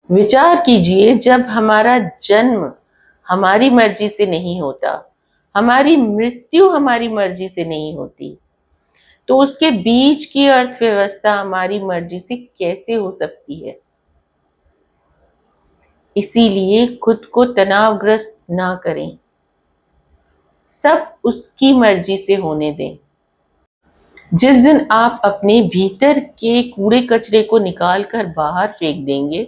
विचार कीजिए, जब हमारा जन्म हमारी मर्जी से नहीं होता, हमारी मृत्यु हमारी मर्जी से नहीं होती, तो उसके बीच की अर्थव्यवस्था हमारी मर्जी से कैसे हो सकती है। इसीलिए खुद को तनावग्रस्त ना करें, सब उसकी मर्जी से होने दें। जिस दिन आप अपने भीतर के कूड़े कचरे को निकालकर बाहर फेंक देंगे,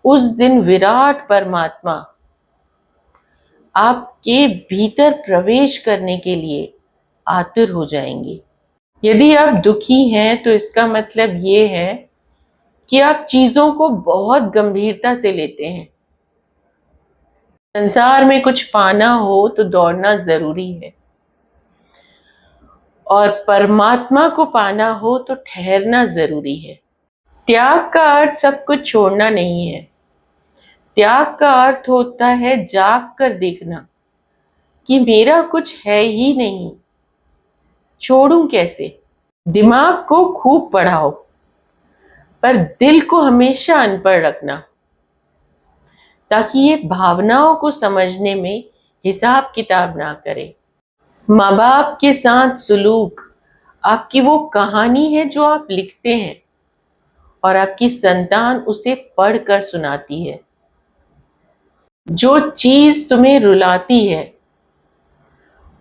उस दिन विराट परमात्मा आपके भीतर प्रवेश करने के लिए आतुर हो जाएंगे। यदि आप दुखी हैं तो इसका मतलब ये है कि आप चीजों को बहुत गंभीरता से लेते हैं। संसार में कुछ पाना हो तो दौड़ना जरूरी है, और परमात्मा को पाना हो तो ठहरना जरूरी है। त्याग का अर्थ सब कुछ छोड़ना नहीं है। त्याग का अर्थ होता है जाग कर देखना कि मेरा कुछ है ही नहीं, छोड़ूं कैसे। दिमाग को खूब पढ़ाओ, पर दिल को हमेशा अनपढ़ रखना, ताकि ये भावनाओं को समझने में हिसाब किताब ना करे। माँ बाप के साथ सुलूक आपकी वो कहानी है जो आप लिखते हैं, और आपकी संतान उसे पढ़कर सुनाती है। जो चीज तुम्हें रुलाती है,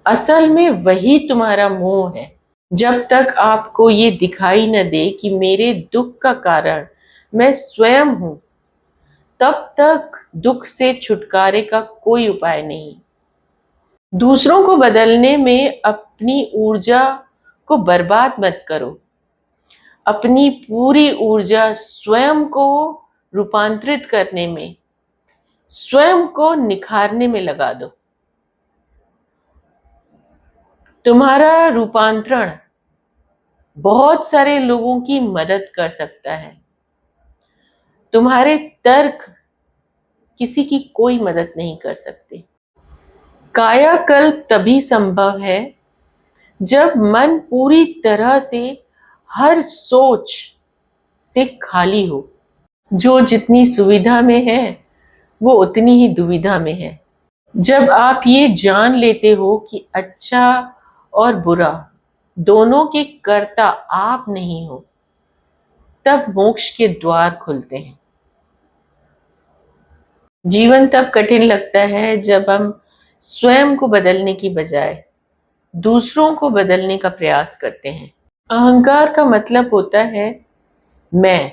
असल में वही तुम्हारा मोह है। जब तक आपको ये दिखाई न दे कि मेरे दुख का कारण मैं स्वयं हूं, तब तक दुख से छुटकारे का कोई उपाय नहीं। दूसरों को बदलने में अपनी ऊर्जा को बर्बाद मत करो। अपनी पूरी ऊर्जा स्वयं को रूपांतरित करने में, स्वयं को निखारने में लगा दो। तुम्हारा रूपांतरण बहुत सारे लोगों की मदद कर सकता है। तुम्हारे तर्क किसी की कोई मदद नहीं कर सकते। कायाकल्प तभी संभव है जब मन पूरी तरह से हर सोच से खाली हो। जो जितनी सुविधा में है वो उतनी ही दुविधा में है। जब आप ये जान लेते हो कि अच्छा और बुरा दोनों के कर्ता आप नहीं हो, तब मोक्ष के द्वार खुलते हैं। जीवन तब कठिन लगता है जब हम स्वयं को बदलने की बजाय दूसरों को बदलने का प्रयास करते हैं। अहंकार का मतलब होता है मैं,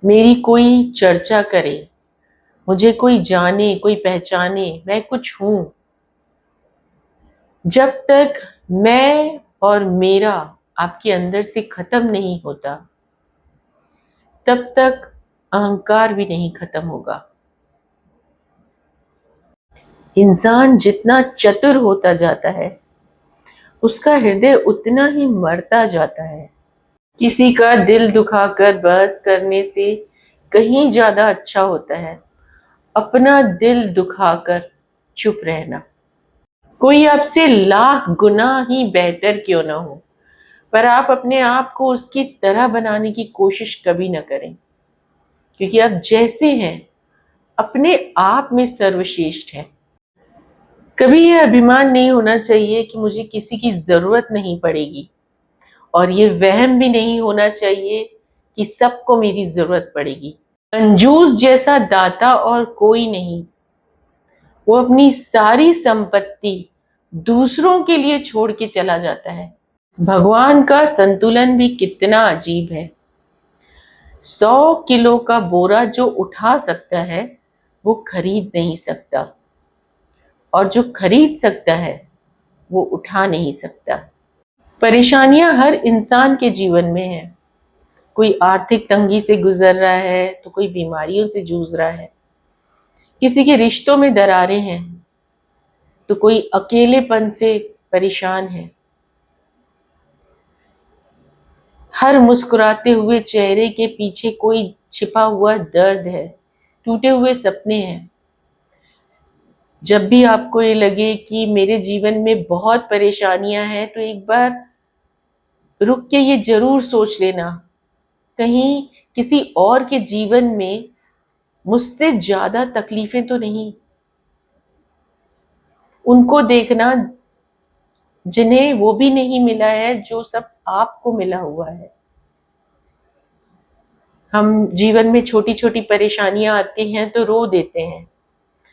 मेरी कोई चर्चा करे, मुझे कोई जाने, कोई पहचाने, मैं कुछ हूं। जब तक मैं और मेरा आपके अंदर से खत्म नहीं होता, तब तक अहंकार भी नहीं खत्म होगा। इंसान जितना चतुर होता जाता है, उसका हृदय उतना ही मरता जाता है। किसी का दिल दुखाकर बहस करने से कहीं ज्यादा अच्छा होता है अपना दिल दुखाकर चुप रहना। कोई आपसे लाख गुना ही बेहतर क्यों ना हो, पर आप अपने आप को उसकी तरह बनाने की कोशिश कभी न करें, क्योंकि आप जैसे हैं अपने आप में सर्वश्रेष्ठ है। कभी यह अभिमान नहीं होना चाहिए कि मुझे किसी की जरूरत नहीं पड़ेगी, और ये वहम भी नहीं होना चाहिए कि सबको मेरी जरूरत पड़ेगी। कंजूस जैसा दाता और कोई नहीं। वो अपनी सारी संपत्ति दूसरों के लिए छोड़ के चला जाता है। भगवान का संतुलन भी कितना अजीब है। 100 किलो का बोरा जो उठा सकता है वो खरीद नहीं सकता, और जो खरीद सकता है वो उठा नहीं सकता। परेशानियां हर इंसान के जीवन में है। कोई आर्थिक तंगी से गुजर रहा है तो कोई बीमारियों से जूझ रहा है, किसी के रिश्तों में दरारें हैं तो कोई अकेलेपन से परेशान है। हर मुस्कुराते हुए चेहरे के पीछे कोई छिपा हुआ दर्द है, टूटे हुए सपने हैं। जब भी आपको ये लगे कि मेरे जीवन में बहुत परेशानियां हैं, तो एक बार रुक के ये जरूर सोच लेना, कहीं किसी और के जीवन में मुझसे ज्यादा तकलीफें तो नहीं। उनको देखना जिन्हें वो भी नहीं मिला है जो सब आपको मिला हुआ है। हम जीवन में छोटी छोटी परेशानियां आती हैं तो रो देते हैं,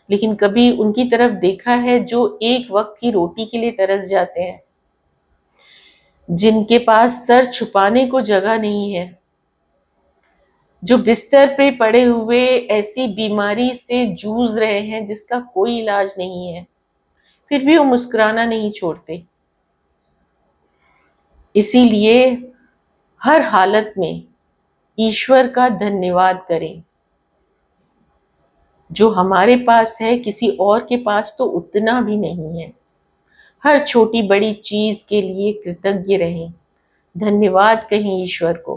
लेकिन कभी उनकी तरफ देखा है जो एक वक्त की रोटी के लिए तरस जाते हैं, जिनके पास सर छुपाने को जगह नहीं है, जो बिस्तर पे पड़े हुए ऐसी बीमारी से जूझ रहे हैं जिसका कोई इलाज नहीं है, फिर भी वो मुस्कुराना नहीं छोड़ते। इसीलिए हर हालत में ईश्वर का धन्यवाद करें। जो हमारे पास है किसी और के पास तो उतना भी नहीं है। हर छोटी बड़ी चीज के लिए कृतज्ञ रहें, धन्यवाद कहें ईश्वर को।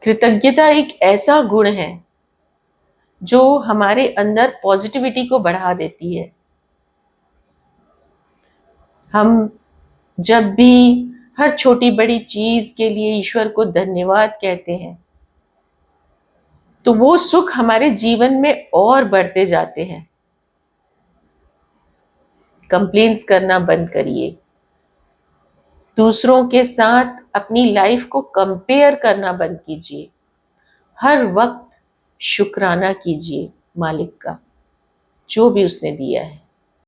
कृतज्ञता एक ऐसा गुण है जो हमारे अंदर पॉजिटिविटी को बढ़ा देती है। हम जब भी हर छोटी बड़ी चीज के लिए ईश्वर को धन्यवाद कहते हैं तो वो सुख हमारे जीवन में और बढ़ते जाते हैं। कंप्लेंट्स करना बंद करिए, दूसरों के साथ अपनी लाइफ को कंपेयर करना बंद कीजिए, हर वक्त शुक्राना कीजिए मालिक का जो भी उसने दिया है।